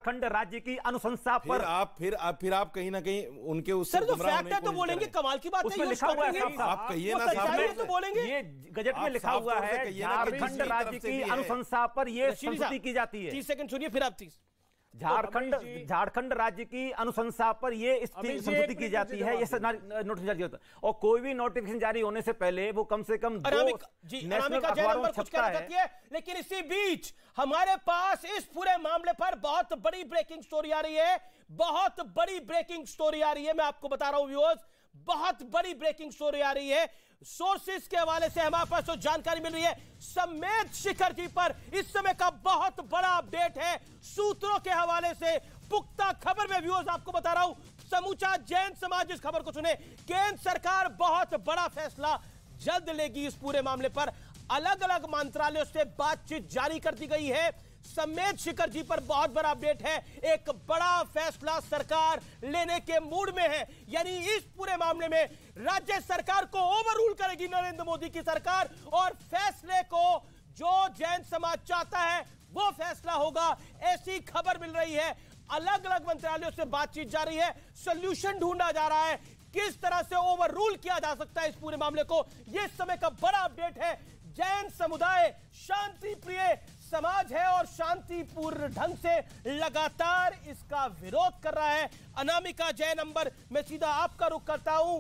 झारखंड राज्य की अनुशंसा पर फिर आप कहीं ना कहीं उनके उस सर जो फैक्ट है तो बोलेंगे, कमाल की बात है, उसमें लिखा हुआ है, आप कहिए ना साहब, तो बोलेंगे ये गजट में लिखा हुआ है झारखंड राज्य की अनुशंसा पर ये संस्तुति की जाती है। 30 सेकंड सुनिए फिर आप 30। झारखंड राज्य की अनुशंसा पर ये संस्तुति की जाती है, ये नोटिफिकेशन जारी होता है। और कोई भी नोटिफिकेशन जारी होने से पहले वो कम से कम 2 नेशनल अखबारों में छपता है। लेकिन इसी बीच हमारे पास इस पूरे मामले पर बहुत बड़ी ब्रेकिंग स्टोरी आ रही है, बहुत बड़ी ब्रेकिंग स्टोरी आ रही है। मैं आपको बता रहा हूं व्यूअर्स, बहुत बड़ी ब्रेकिंग स्टोरी आ रही है। सोर्सेस के हवाले से हमारे पास जो जानकारी मिल रही है, समेत शिखर जी पर इस समय का बहुत बड़ा अपडेट है। सूत्रों के हवाले से पुख्ता खबर में व्यूअर्स आपको बता रहा हूं, समूचा जैन समाज इस खबर को सुने। केंद्र सरकार बहुत बड़ा फैसला जल्द लेगी इस पूरे मामले पर। अलग अलग मंत्रालयों से बातचीत जारी कर दी गई है। समेत शिखर जी पर बहुत बड़ा अपडेट है, एक बड़ा फैसला सरकार लेने के मूड में है। यानी इस पूरे मामले में राज्य सरकार को ओवररूल करेगी नरेंद्र मोदी की सरकार, और फैसले को जो जैन समाज चाहता है वो फैसला होगा, ऐसी खबर मिल रही है। अलग अलग मंत्रालयों से बातचीत जारी है, सोल्यूशन ढूंढा जा रहा है, किस तरह से ओवररूल किया जा सकता है इस पूरे मामले को। यह समय का बड़ा अपडेट है। जैन समुदाय शांति प्रिय समाज है और शांतिपूर्ण ढंग से लगातार इसका विरोध कर रहा है। अनामिका जैन अंबर, मैं सीधा आपका रुख करता हूं।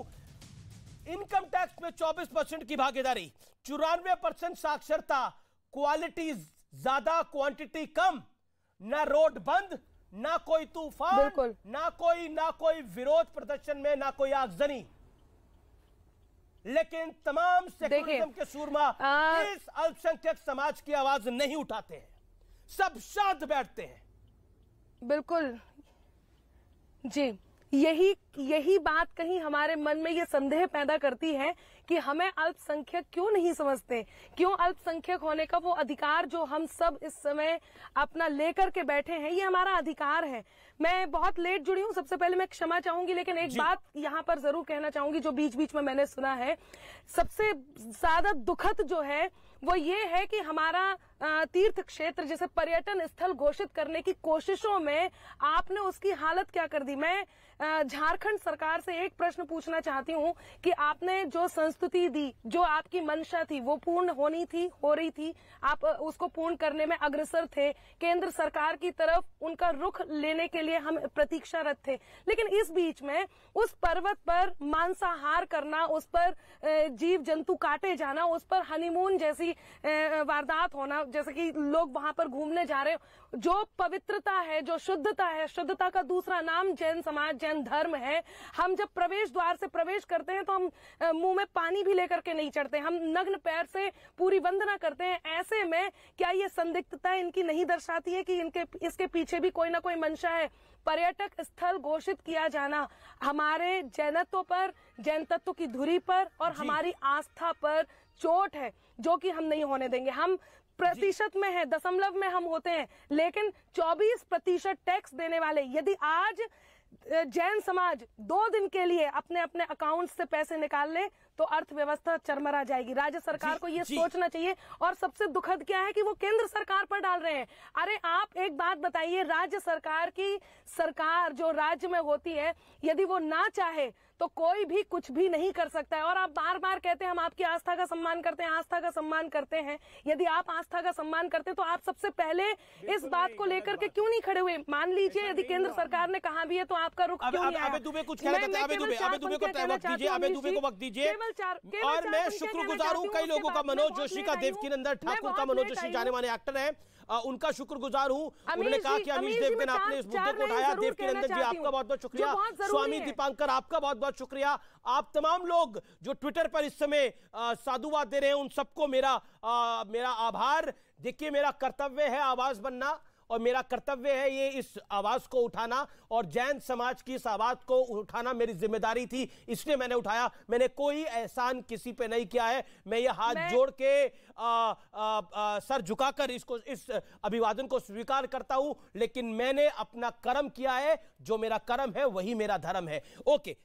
इनकम टैक्स में 24% की भागीदारी, 94% साक्षरता, क्वालिटी ज्यादा क्वांटिटी कम, ना रोड बंद, ना कोई तूफान, ना कोई विरोध प्रदर्शन में, ना कोई आगजनी। लेकिन तमाम सेक्युलरिज्म के सूरमा इस अल्पसंख्यक समाज की आवाज नहीं उठाते हैं, सब शांत बैठते हैं। बिल्कुल जी, यही बात कहीं हमारे मन में ये संदेह पैदा करती है कि हमें अल्पसंख्यक क्यों नहीं समझते, क्यों अल्पसंख्यक होने का वो अधिकार जो हम सब इस समय अपना लेकर के बैठे हैं, ये हमारा अधिकार है। मैं बहुत लेट जुड़ी हूँ, सबसे पहले मैं क्षमा चाहूंगी, लेकिन एक बात यहाँ पर जरूर कहना चाहूंगी जो बीच बीच में मैंने सुना है। सबसे ज्यादा दुखद जो है वो ये है कि हमारा तीर्थ क्षेत्र जैसे पर्यटन स्थल घोषित करने की कोशिशों में आपने उसकी हालत क्या कर दी। मैं झारखंड सरकार से एक प्रश्न पूछना चाहती हूँ कि आपने जो संस्तुति दी, जो आपकी मंशा थी वो पूर्ण हो रही थी, आप उसको पूर्ण करने में अग्रसर थे, केंद्र सरकार की तरफ उनका रुख लेने के लिए हम प्रतीक्षारत थे। लेकिन इस बीच में उस पर्वत पर मांसाहार करना, उस पर जीव जंतु काटे जाना, उस पर हनीमून जैसी वारदात होना, जैसे कि लोग वहां पर घूमने जा रहे हो, जो पवित्रता है, जो शुद्धता है, शुद्धता का दूसरा नाम जैन समाज, जैन धर्म है। हम जब प्रवेश द्वार से प्रवेश करते हैं तो हम मुंह में पानी भी लेकर के नहीं चढ़ते, हम नग्न पैर से पूरी वंदना करते हैं। ऐसे में क्या ये संदिग्धता इनकी नहीं दर्शाती है कि इसके पीछे भी कोई ना कोई मंशा है? पर्यटक स्थल घोषित किया जाना हमारे जैनत्व पर, जैन तत्व की धुरी पर और हमारी आस्था पर चोट है, जो कि हम नहीं होने देंगे। हम प्रतिशत में है, दशमलव में हम होते हैं, लेकिन 24% टैक्स देने वाले, यदि आज जैन समाज 2 दिन के लिए अपने अपने अकाउंट से पैसे निकाल ले तो अर्थव्यवस्था चरमरा जाएगी। राज्य सरकार को ये सोचना चाहिए। और सबसे दुखद क्या है कि वो केंद्र सरकार पर डाल रहे हैं। अरे आप एक बात बताइए, राज्य सरकार की सरकार जो राज्य में होती है, यदि वो ना चाहे तो कोई भी कुछ भी नहीं कर सकता है। और आप बार बार कहते हैं हम आपकी आस्था का सम्मान करते हैं, आस्था का सम्मान करते हैं। यदि आप आस्था का सम्मान करते तो आप सबसे पहले इस बात को लेकर के क्यों नहीं खड़े हुए? मान लीजिए यदि केंद्र सरकार ने कहा भी है तो आपका रुख क्यों नहीं आया? अबे दुबे कुछ कहना चाहते हैं, अबे दुबे को वक्त दीजिए, अबे दुबे को वक्त दीजिए। और मैं शुक्रगुजार हूं कई लोगों का, मनोज जोशी का, देवकीनंदन ठाकुर का, मनोज जोशी जाने माने एक्टर हैं, उनका शुक्रगुजार हूं। उन्होंने कहा कि अमीश देवगन आपने इस मुद्दे को उठाया। देवकीनंदन जी आपका बहुत बहुत शुक्रिया, स्वामी दीपांकर आपका बहुत बहुत शुक्रिया। आप तमाम लोग जो ट्विटर पर इस समय साधुवाद दे रहे हैं उन सबको मेरा आभार। देखिए, मेरा कर्तव्य है आवाज बनना और मेरा कर्तव्य है ये इस आवाज को उठाना, और जैन समाज की इस आवाज को उठाना मेरी जिम्मेदारी थी, इसलिए मैंने उठाया। मैंने कोई एहसान किसी पे नहीं किया है। मैं ये हाथ जोड़ के सर झुकाकर इस अभिवादन को स्वीकार करता हूं, लेकिन मैंने अपना कर्म किया है, जो मेरा कर्म है वही मेरा धर्म है। ओके।